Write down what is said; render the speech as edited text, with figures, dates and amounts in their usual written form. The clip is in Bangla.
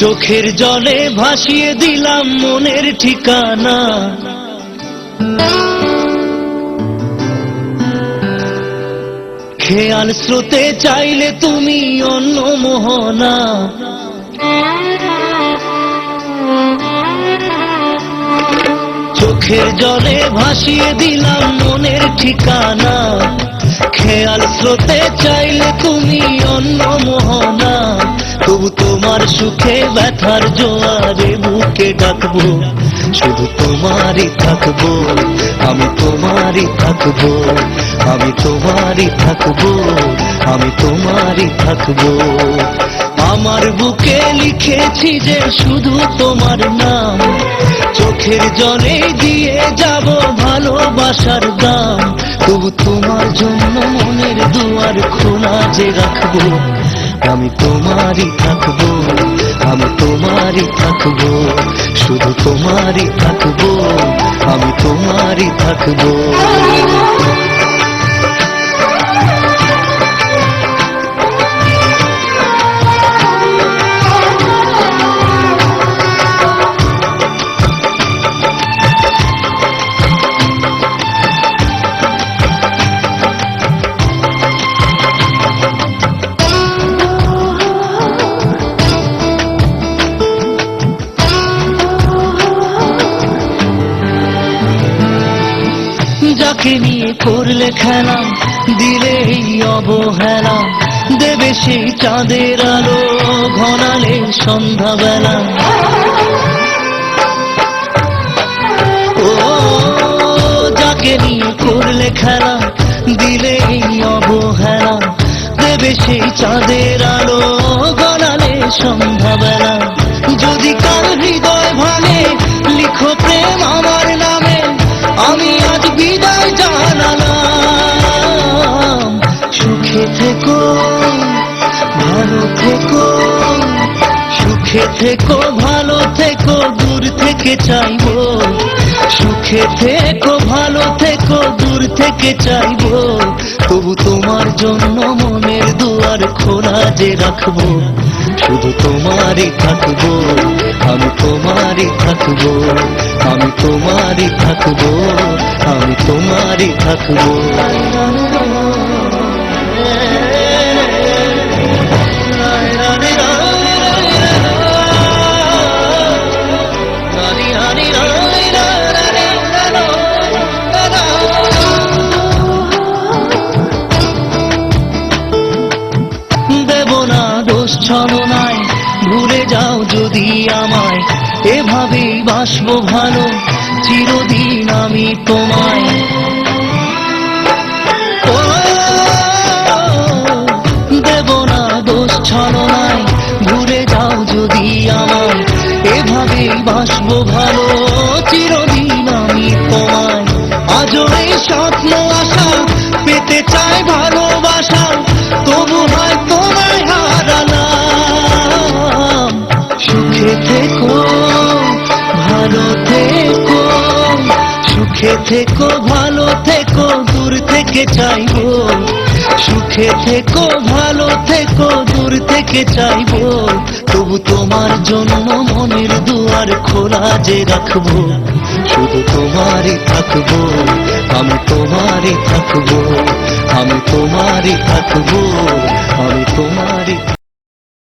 চোখের জলে ভাসিয়ে দিলাম মনের ঠিকানা, খেয়াল স্রোতে চাইলে তুমি অন্য মোহনা। চোখের জলে ভাসিয়ে দিলাম মনের ঠিকানা, খেয়াল স্রোতে চাইলে তুমি অন্য মোহনা। তবু তোমার সুখে ব্যথার জোয়ারে বুকে ডাকবো, শুধু তোমারই থাকবো, আমি তোমারই থাকবো, আমি তোমারই থাকবো, আমি তোমারই থাকবো। আমার বুকে লিখেছি যে শুধু তোমার নাম, চোখের জলে দিয়ে যাব ভালোবাসার দাম। তবু তোমার জন্য মনের দুয়ার খোলা যে রাখবো, আমি তোমারই থাকবো, আমি তোমারই থাকবো, শুধু তোমারই থাকবো, আমি তোমারই থাকবো। যাকে নিয়ে করলে খেলা, দিলে এই অবহেলা, দেবে সেই চাঁদের আলো ঘনালে সন্ধ্যাবেলা। ও যাকে নিয়ে করলে খেলা, দিলে এই অবহেলা, দেবে সেই চাঁদের আলো ঘনালে সন্ধ্যাবেলা। যদি কাল হৃদয় ভাঙে লিখো প্রেম আমার নামে, আমি আজ বিদায় জানালাম। সুখে থেকো, ভালো থেকো, সুখে থেকো, ভালো থেকো, দূর থেকে চাইবো। সুখে থেকো, ভালো থেকো, দূর থেকে চাইবো। তবু তোমার জন্য মনের দুয়ার খোলা যে রাখবো, শুধু তোমারই থাকবো, আমি তোমারই থাকবো, আমি তোমারই থাকবো, আমি তোমারই থাকবো। দেব না দোষ ছলনায়, ভুলে যাও যদি আমায়, এভাবেই বাসবো ভালো চিরদিন আমি তোমায়। ও দেব না দোষ ছলনায়, ভুলে যাও যদি আমায়, এভাবেই বাসবো ভালো চিরদিন আমি তোমায়। আজও এই স্বপ্ন আশা পেতে চাই ভালোবাসা, তবু হয় তোমায় হারালাম। সুখে থেকো, ভালো থেকো, সুখে থেকো, ভালো থেকো, দূর থেকে চাইবো। সুখে থেকো, ভালো থেকো, দূর থেকে চাইবো। তবু তোমার জন্য মনের দুয়ার খোলা যে রাখবো, শুধু তোমারই থাকবো, আমি তোমারই থাকবো, আমি